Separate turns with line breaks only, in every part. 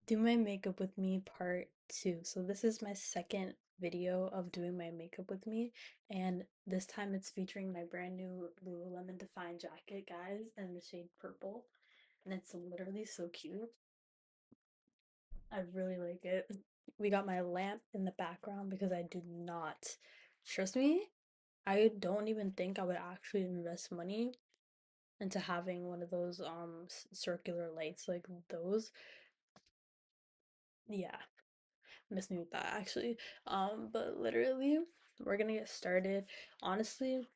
Do my makeup with me part two. So this is my second video of doing my makeup with me, and this time it's featuring my brand new Lululemon Define jacket, guys, in the shade purple, and it's literally so cute. I really like it. We got my lamp in the background because I do not trust me. I don't even think I would actually invest money into having one of those circular lights like those. Yeah, miss me with that actually. But literally, we're gonna get started. Honestly,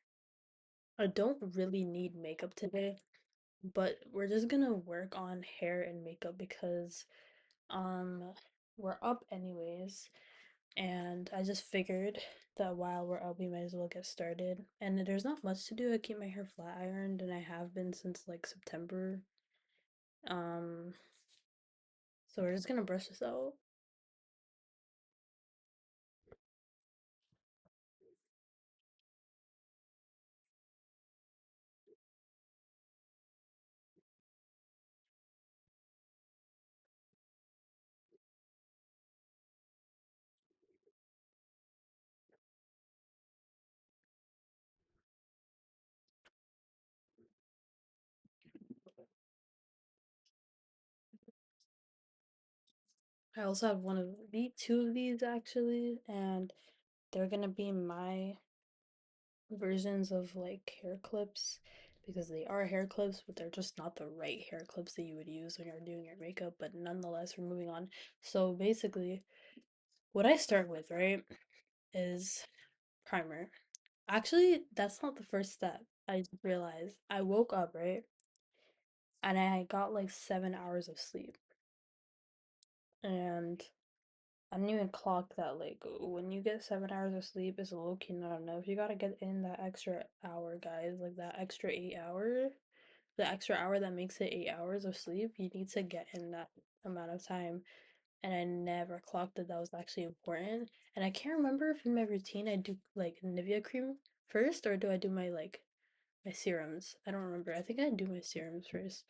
I don't really need makeup today, but we're just gonna work on hair and makeup because um we're up anyways, and I just figured that while we're up, we might as well get started. And there's not much to do. I keep my hair flat ironed, and I have been since like September. Um, so we're just gonna brush this out. I also have two of these actually, and they're gonna be my versions of like hair clips because they are hair clips, but they're just not the right hair clips that you would use when you're doing your makeup. But nonetheless, we're moving on. So basically, what I start with, right, is primer. Actually, that's not the first step. I realized I woke up, right, and I got like 7 hours of sleep, and I didn't even clock that. Like, when you get 7 hours of sleep, it's low key not enough. You gotta get in that extra hour, guys. Like, that extra 8 hour, the extra hour that makes it 8 hours of sleep. You need to get in that amount of time. And I never clocked that that was actually important. And I can't remember if in my routine I do like Nivea cream first or do I do my serums. I don't remember. I think I do my serums first.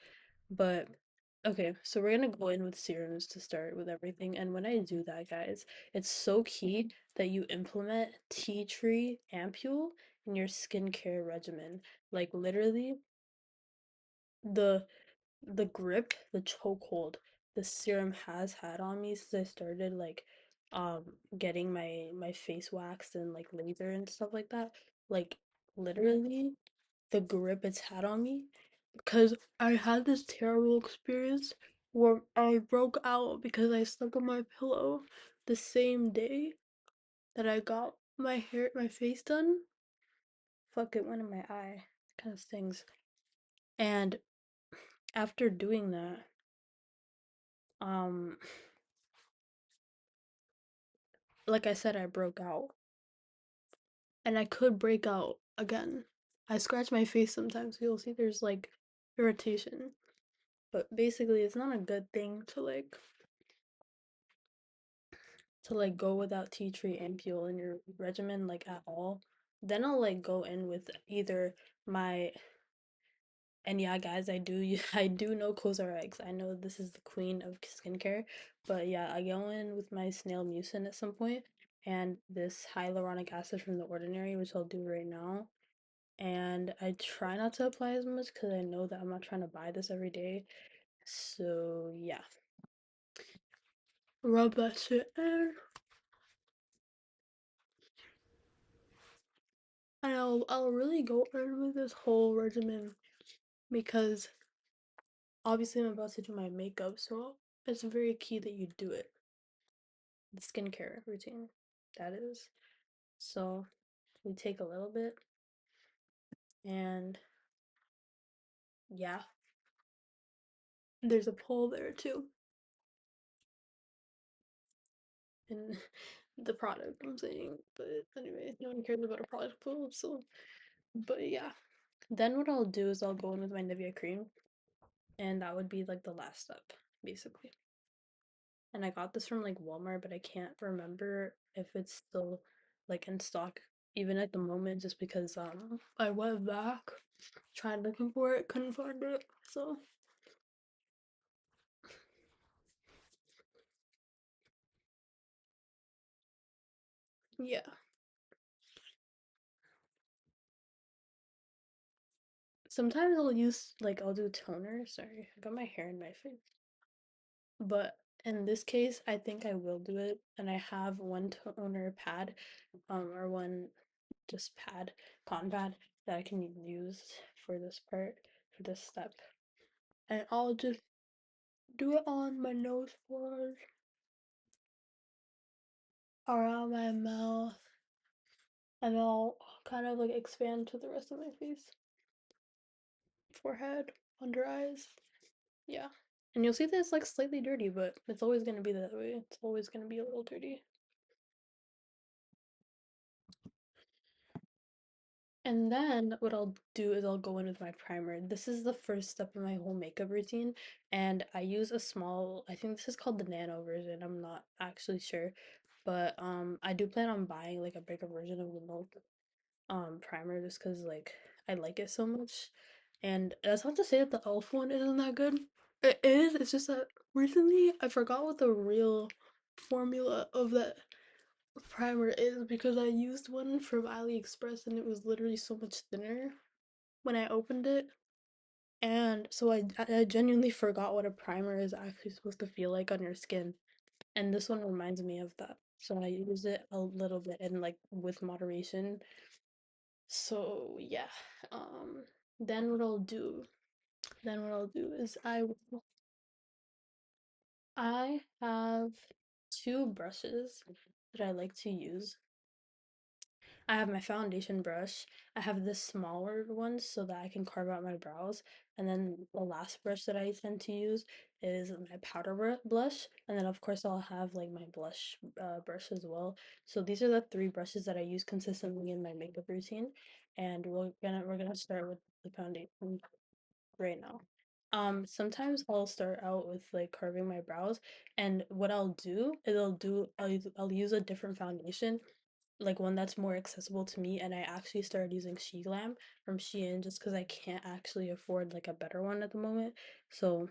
But okay, so we're gonna go in with serums to start with everything. And when I do that, guys, it's so key that you implement tea tree ampoule in your skincare regimen. Like literally the the grip, the chokehold the serum has had on me since I started like getting my face waxed and like laser and stuff like that. Like literally the grip it's had on me because I had this terrible experience where I broke out because I slept on my pillow the same day that I got my face done. Fuck, it went in my eye. Kind of stings. And after doing that, um, like I said, I broke out. And I could break out again. I scratch my face sometimes, so you'll see there's like irritation. But basically, it's not a good thing to like go without tea tree ampoule in your regimen like at all. Then I'll like go in with either my and yeah, guys, I do know cosrx. I know this is the queen of skincare, but yeah, I go in with my snail mucin at some point and this hyaluronic acid from the ordinary, which I'll do right now. And I try not to apply as much because I know that I'm not trying to buy this every day. So yeah, rub that shit in, and I'll really go in with this whole regimen because obviously I'm about to do my makeup, so it's very key that you do it. The skincare routine, that is. So we take a little bit, and yeah, there's a pole there too, and the product I'm saying. But anyway, no one cares about a product pool, so. But yeah. Then what I'll do is I'll go in with my Nivea cream, and that would be like the last step, basically. And I got this from like Walmart, but I can't remember if it's still like in stock even at the moment, just because I went back, tried looking for it, couldn't find it. So Yeah. Sometimes I'll use like I'll do toner. Sorry, I got my hair in my face. But in this case, I think I will do it, and I have one toner pad, or one just pad, cotton pad that I can use for this part, for this step. And I'll just do it on my nose first, around my mouth, and I'll kind of like expand to the rest of my face, forehead, under eyes. Yeah. And you'll see that it's like slightly dirty, but it's always gonna be that way. It's always gonna be a little dirty. And then what I'll do is I'll go in with my primer. This is the first step of my whole makeup routine, and I use a small, I think this is called the nano version. I'm not actually sure, but I do plan on buying like a bigger version of the milk primer just because like I like it so much. And that's not to say that the elf one isn't that good. It is, it's just that recently I forgot what the real formula of that primer is because I used one from AliExpress and it was literally so much thinner when I opened it. And so I genuinely forgot what a primer is actually supposed to feel like on your skin. And this one reminds me of that. So I use it a little bit and like with moderation. So yeah. Um then what I'll do then what I'll do is I have two brushes that I like to use. I have my foundation brush. I have this smaller one so that I can carve out my brows. And then the last brush that I tend to use is my powder blush. And then of course I'll have like my blush brush as well. So these are the three brushes that I use consistently in my makeup routine. And we're gonna start with the foundation right now. Sometimes I'll start out with like carving my brows, and what I'll do is I'll use a different foundation, like one that's more accessible to me, and I actually started using Sheglam from Shein just because I can't actually afford like a better one at the moment. So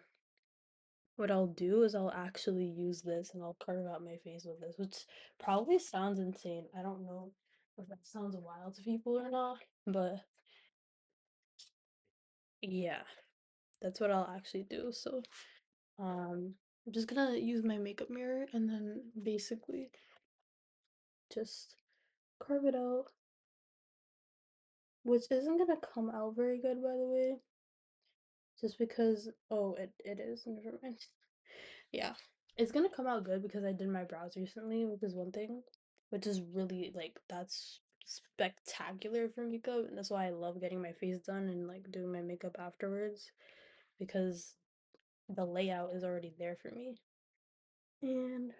what I'll do is I'll actually use this and I'll carve out my face with this, which probably sounds insane. I don't know if that sounds wild to people or not, but yeah, that's what I'll actually do. So I'm just gonna use my makeup mirror and then basically just carve it out, which isn't gonna come out very good by the way, just because oh it is, never mind. Yeah. It's gonna come out good because I did my brows recently, which is one thing, which is really like that's spectacular for makeup, and that's why I love getting my face done and like doing my makeup afterwards because the layout is already there for me. And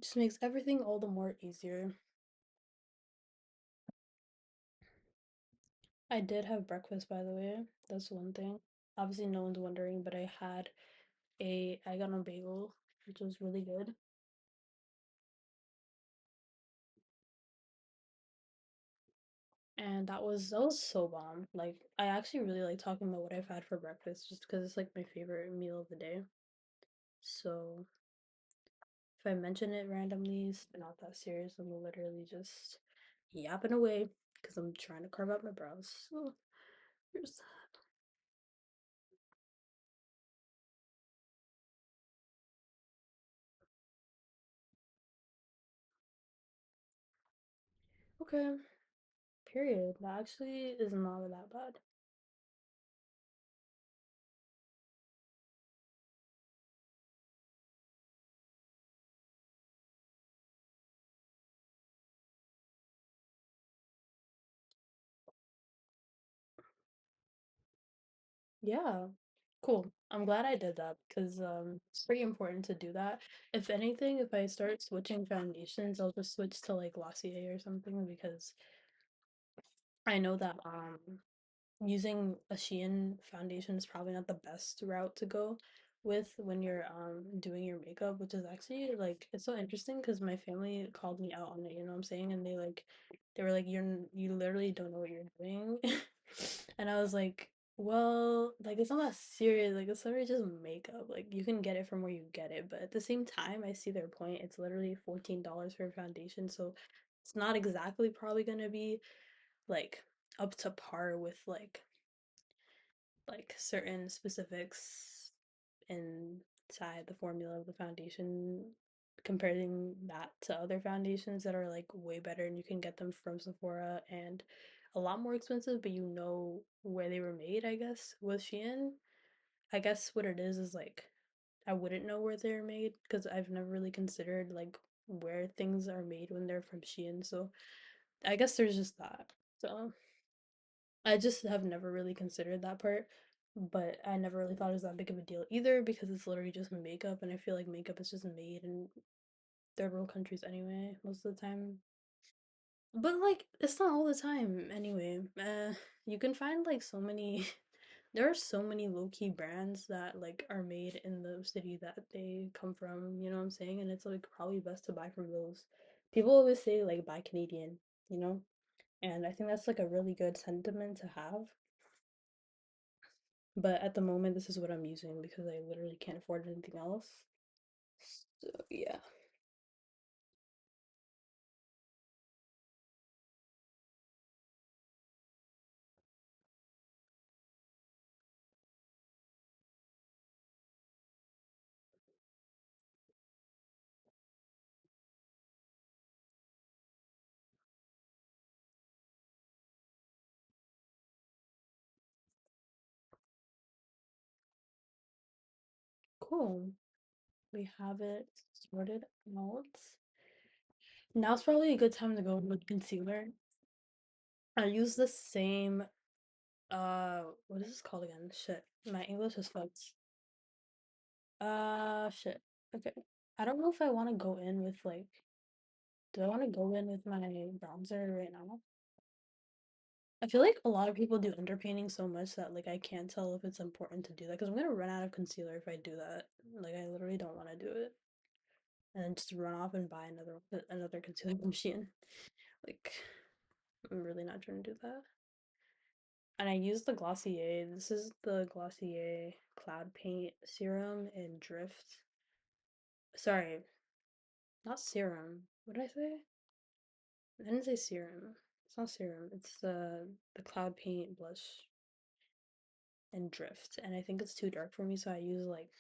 just makes everything all the more easier. I did have breakfast, by the way. That's one thing. Obviously, no one's wondering, but I had a egg on a bagel, which was really good. And that was so bomb. Like, I actually really like talking about what I've had for breakfast just because it's like my favorite meal of the day. So, if I mention it randomly, it's not that serious. I'm literally just yapping away because I'm trying to carve out my brows. So, here's that. Okay, period. That actually is not that bad. Yeah. Cool. I'm glad I did that because it's pretty important to do that. If anything, if I start switching foundations, I'll just switch to like Glossier or something because I know that using a Shein foundation is probably not the best route to go with when you're doing your makeup, which is actually like it's so interesting because my family called me out on it, you know what I'm saying? And they were like you literally don't know what you're doing. And I was like Well, like it's not that serious. Like it's literally just makeup. Like you can get it from where you get it, but at the same time, I see their point. It's literally $14 for a foundation, so it's not exactly probably gonna be like up to par with like certain specifics inside the formula of the foundation, comparing that to other foundations that are like way better and you can get them from Sephora and a lot more expensive, but you know where they were made, I guess. With Shein, I guess what it is like I wouldn't know where they're made because I've never really considered like where things are made when they're from Shein. So I guess there's just that. So I just have never really considered that part, but I never really thought it was that big of a deal either because it's literally just makeup, and I feel like makeup is just made in third world countries anyway, most of the time. But like, it's not all the time anyway. You can find like so many, there are so many low-key brands that like are made in the city that they come from, you know what I'm saying? And it's like probably best to buy from those. People always say like buy Canadian, you know? And I think that's like a really good sentiment to have. But at the moment, this is what I'm using because I literally can't afford anything else. So yeah, cool. We have it sorted out. Now's probably a good time to go with concealer. I use the same what is this called again? Shit. My English is fucked. Shit. Okay. I don't know if I want to go in with like do I want to go in with my bronzer right now? I feel like a lot of people do underpainting so much that like I can't tell if it's important to do that because I'm gonna run out of concealer if I do that. Like I literally don't want to do it and then just run off and buy another concealer machine. Like I'm really not trying to do that. And I use the Glossier. This is the Glossier Cloud Paint Serum in Drift. Sorry, not serum. What did I say? I didn't say serum. It's not serum. It's the Cloud Paint blush and Drift. And I think it's too dark for me, so I use like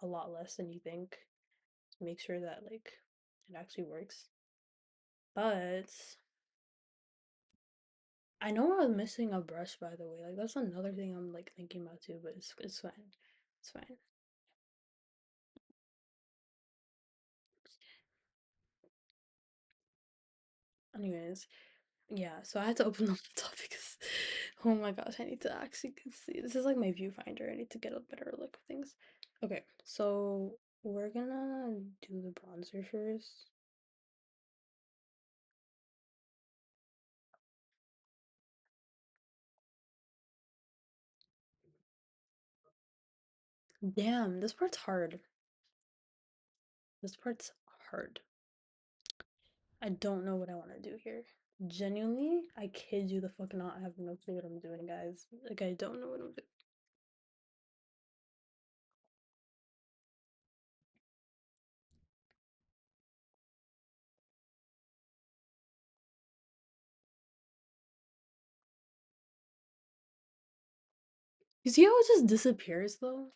a lot less than you think to make sure that like it actually works. But I know I'm missing a brush by the way. Like that's another thing I'm like thinking about too, but it's fine. It's fine. Anyways, yeah, so I had to open the laptop because oh my gosh, I need to actually see. This is like my viewfinder. I need to get a better look of things. Okay, so we're gonna do the bronzer first. Damn, this part's hard. This part's hard. I don't know what I want to do here. Genuinely, I kid you the fuck not. I have no clue what I'm doing, guys. Like, I don't know what I'm doing. You see how it just disappears though?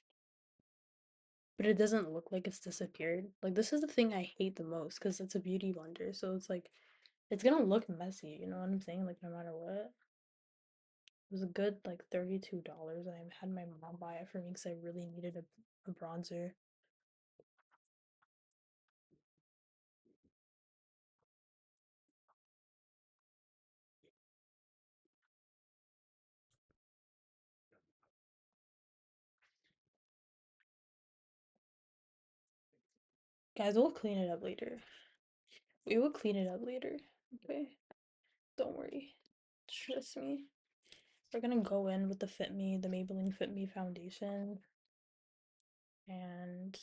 But it doesn't look like it's disappeared. Like, this is the thing I hate the most because it's a beauty blender. So it's like, it's gonna look messy, you know what I'm saying? Like, no matter what. It was a good, like, $32. And I had my mom buy it for me because I really needed a bronzer. Guys, we'll clean it up later. We will clean it up later. Okay? Don't worry. Trust me. We're gonna go in with the Maybelline Fit Me foundation, and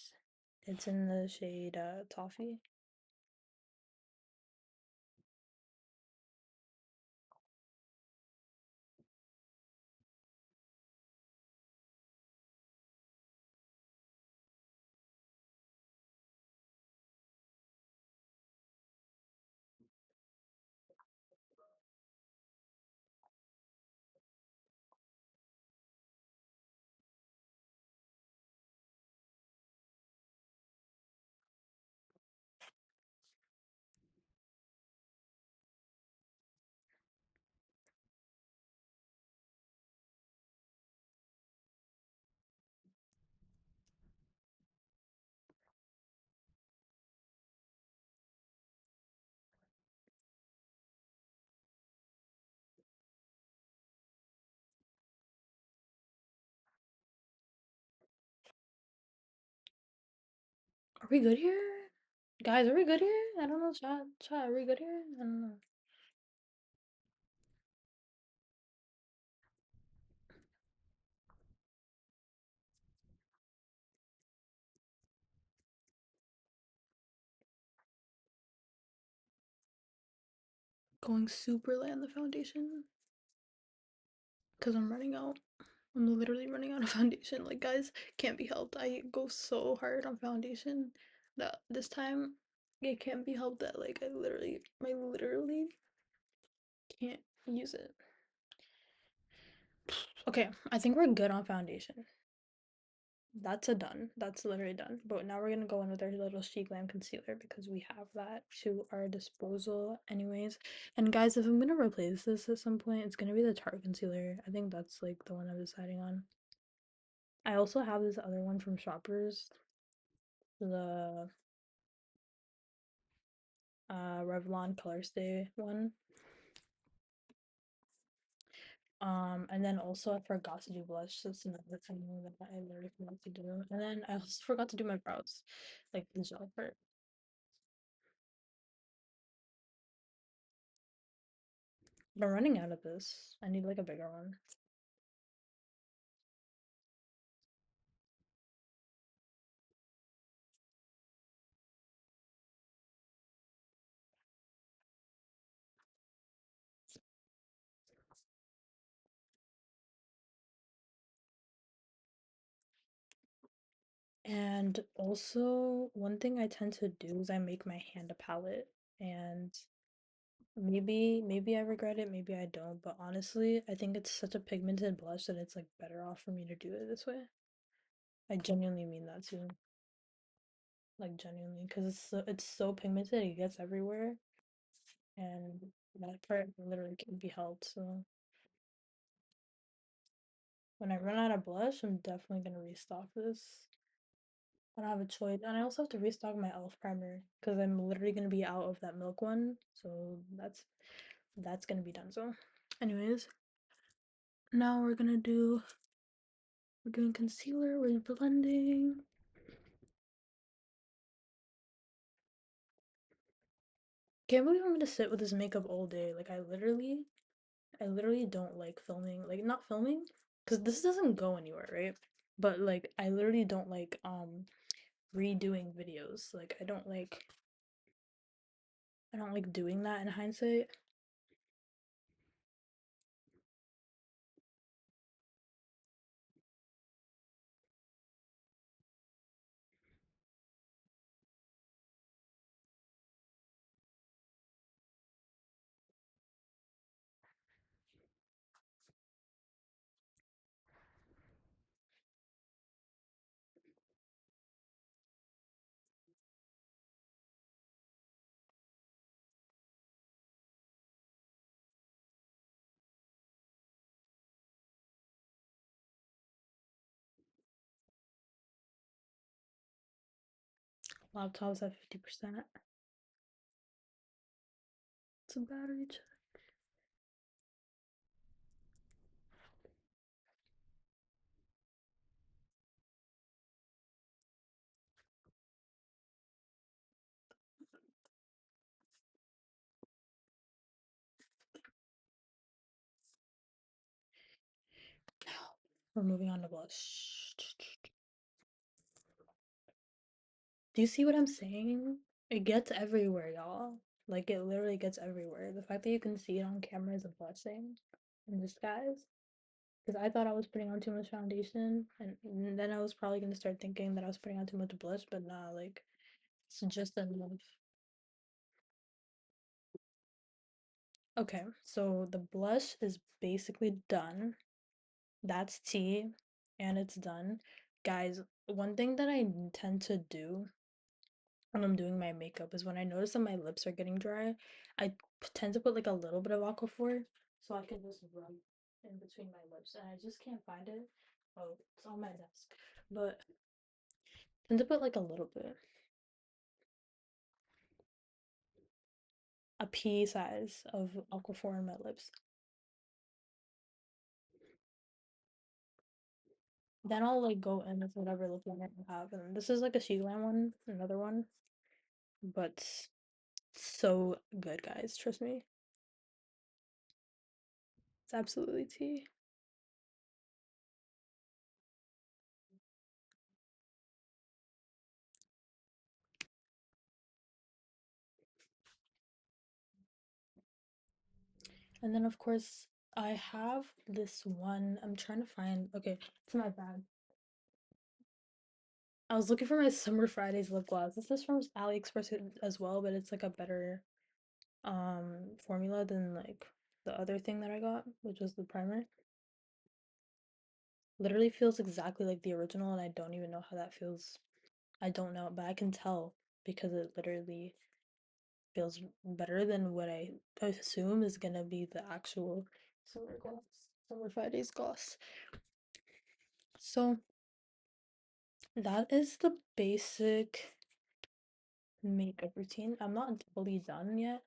it's in the shade Toffee. we good here? Guys, are we good here? I don't know, chat, are we good here? I don't know. Going super light on the foundation because I'm running out. I'm literally running out of foundation. Like, guys, can't be helped. I go so hard on foundation that this time it can't be helped that like I literally can't use it. Okay, I think we're good on foundation. That's a done. That's literally done. But now we're gonna go in with our little sheglam concealer because we have that to our disposal anyways. And guys, if I'm gonna replace this at some point, it's gonna be the Tarte concealer. I think that's like the one I'm deciding on. I also have this other one from Shoppers, the Revlon Color Stay one. And then also I forgot to do blush. That's another thing that I literally forgot to do. And then I also forgot to do my brows, like the gel part. But I'm running out of this. I need like a bigger one. And also, one thing I tend to do is I make my hand a palette, and maybe I regret it, maybe I don't, but honestly, I think it's such a pigmented blush that it's like better off for me to do it this way. I genuinely mean that too. Like genuinely, because it's so pigmented, it gets everywhere, and that part literally can be helped. So when I run out of blush, I'm definitely gonna restock this. I don't have a choice. And I also have to restock my e.l.f. primer because I'm literally gonna be out of that milk one. So that's gonna be done. So anyways, now we're doing concealer, we're blending. Can't believe I'm gonna sit with this makeup all day. Like I literally don't like filming, like not filming, because this doesn't go anywhere, right? But like I literally don't like redoing videos. Like I don't like doing that in hindsight. Laptop's at 50%. It's a battery check. Now we're moving on to blush. Do you see what I'm saying? It gets everywhere, y'all. Like it literally gets everywhere. The fact that you can see it on camera is a blessing in disguise. Because I thought I was putting on too much foundation, and then I was probably gonna start thinking that I was putting on too much blush, but nah, like it's just enough. Okay, so the blush is basically done. That's tea, and it's done. Guys, one thing that I tend to do when I'm doing my makeup is when I notice that my lips are getting dry, I tend to put like a little bit of aquafor so I can just rub in between my lips, and I just can't find it. Oh, it's on my desk, but I tend to put like a little bit, a pea size of aquafor in my lips. Then I'll like go in with whatever lip liner I have. And this is like a sheglam one, another one. But so good, guys. Trust me. It's absolutely tea. And then of course I have this one. I'm trying to find, okay, it's in my bag. I was looking for my Summer Fridays lip gloss. This is from AliExpress as well, but it's like a better formula than like the other thing that I got, which was the primer. Literally feels exactly like the original, and I don't even know how that feels. I don't know, but I can tell because it literally feels better than what I assume is gonna be the actual summer gloss, Summer Fridays gloss. So that is the basic makeup routine. I'm not fully done yet,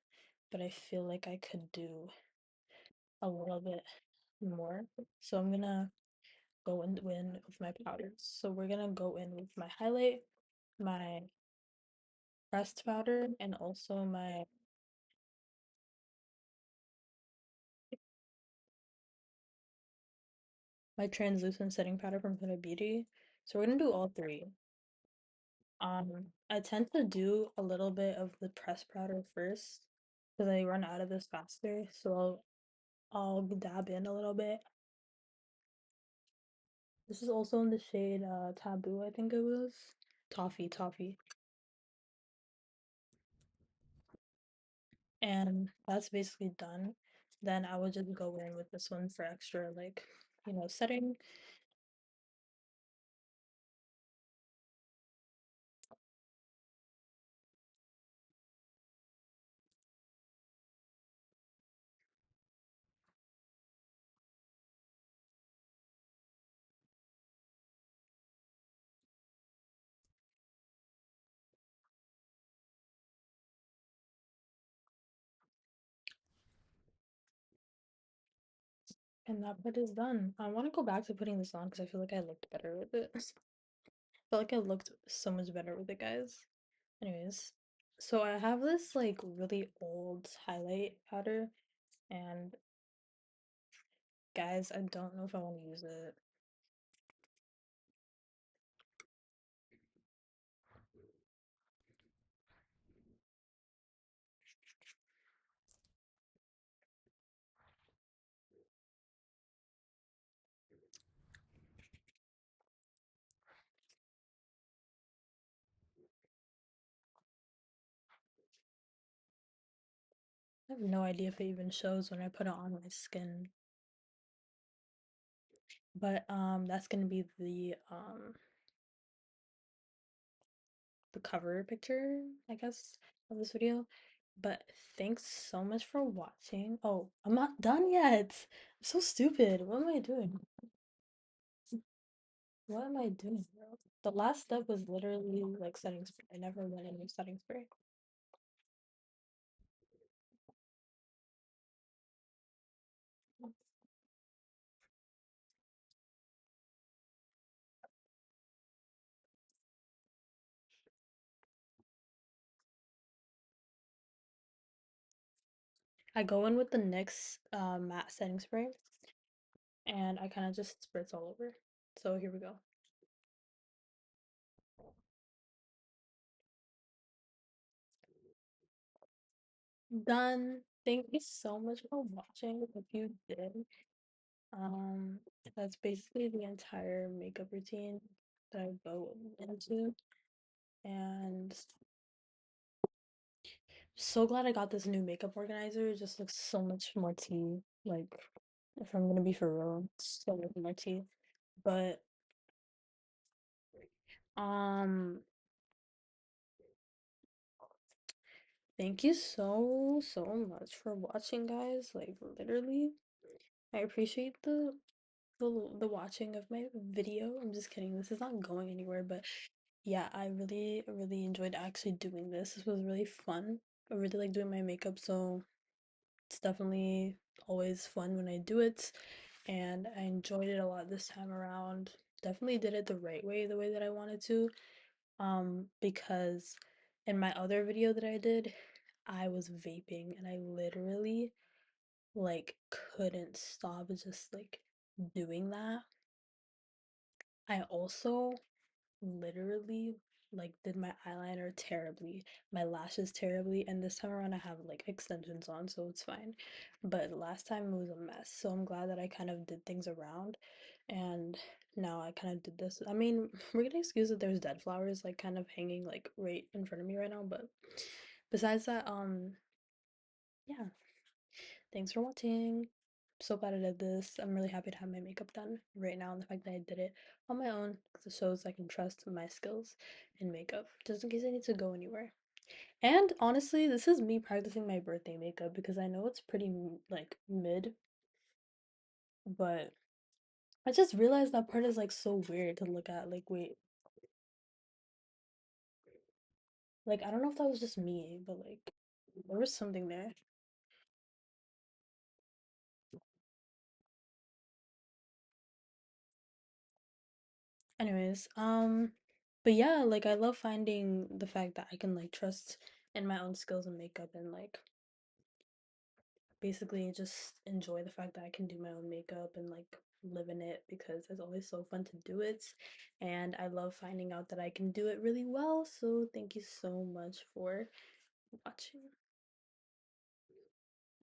but I feel like I could do a little bit more. So I'm gonna go in with my powders. So we're gonna go in with my highlight, my pressed powder, and also my translucent setting powder from Huda Beauty. So we're gonna do all three. I tend to do a little bit of the pressed powder first because I run out of this faster. So I'll dab in a little bit. This is also in the shade Taboo, I think it was. Toffee. And that's basically done. Then I would just go in with this one for extra like, setting. And that bit is done. I want to go back to putting this on because I feel like I looked better with it. I felt like I looked so much better with it, guys. Anyways, so I have this like really old highlight powder, and guys, I don't know if I want to use it. I have no idea if it even shows when I put it on my skin. But that's gonna be the cover picture, I guess, of this video. But thanks so much for watching. Oh, I'm not done yet. I'm so stupid. What am I doing? What am I doing, bro? The last step was literally like setting spray. I never went in with setting spray. I go in with the NYX matte setting spray, and I kind of just spritz all over. So here we go. Done. Thank you so much for watching. If you did, um, that's basically the entire makeup routine that I go into. And so glad I got this new makeup organizer. It just looks so much more tea. Like, if I'm gonna be for real, so much more tea. But um, thank you so much for watching, guys. Like literally, I appreciate the watching of my video. I'm just kidding. This is not going anywhere, but yeah, I really enjoyed actually doing this. This was really fun. I really like doing my makeup, so it's definitely always fun when I do it, and I enjoyed it a lot this time around. definitely did it the way that I wanted to. Because in my other video that I did, I was vaping and I literally like couldn't stop just like doing that. I also literally like did my eyeliner terribly, my lashes terribly, and this time around I have like extensions on, so it's fine. But last time it was a mess, so I'm glad that I kind of did things around, and now I kind of did this. I mean, we're gonna excuse that there's dead flowers like kind of hanging like right in front of me right now, but besides that, yeah. Thanks for watching. So glad I did this. I'm really happy to have my makeup done right now, and the fact that I did it on my own because it shows I can trust my skills in makeup just in case I need to go anywhere. And honestly, this is me practicing my birthday makeup because I know it's pretty like mid, but I just realized that part is like so weird to look at. Like, wait, like I don't know if that was just me, but like there was something there. Anyways, but yeah, like I love finding the fact that I can like trust in my own skills in makeup and like basically just enjoy the fact that I can do my own makeup and like live in it because it's always so fun to do it. And I love finding out that I can do it really well. So thank you so much for watching.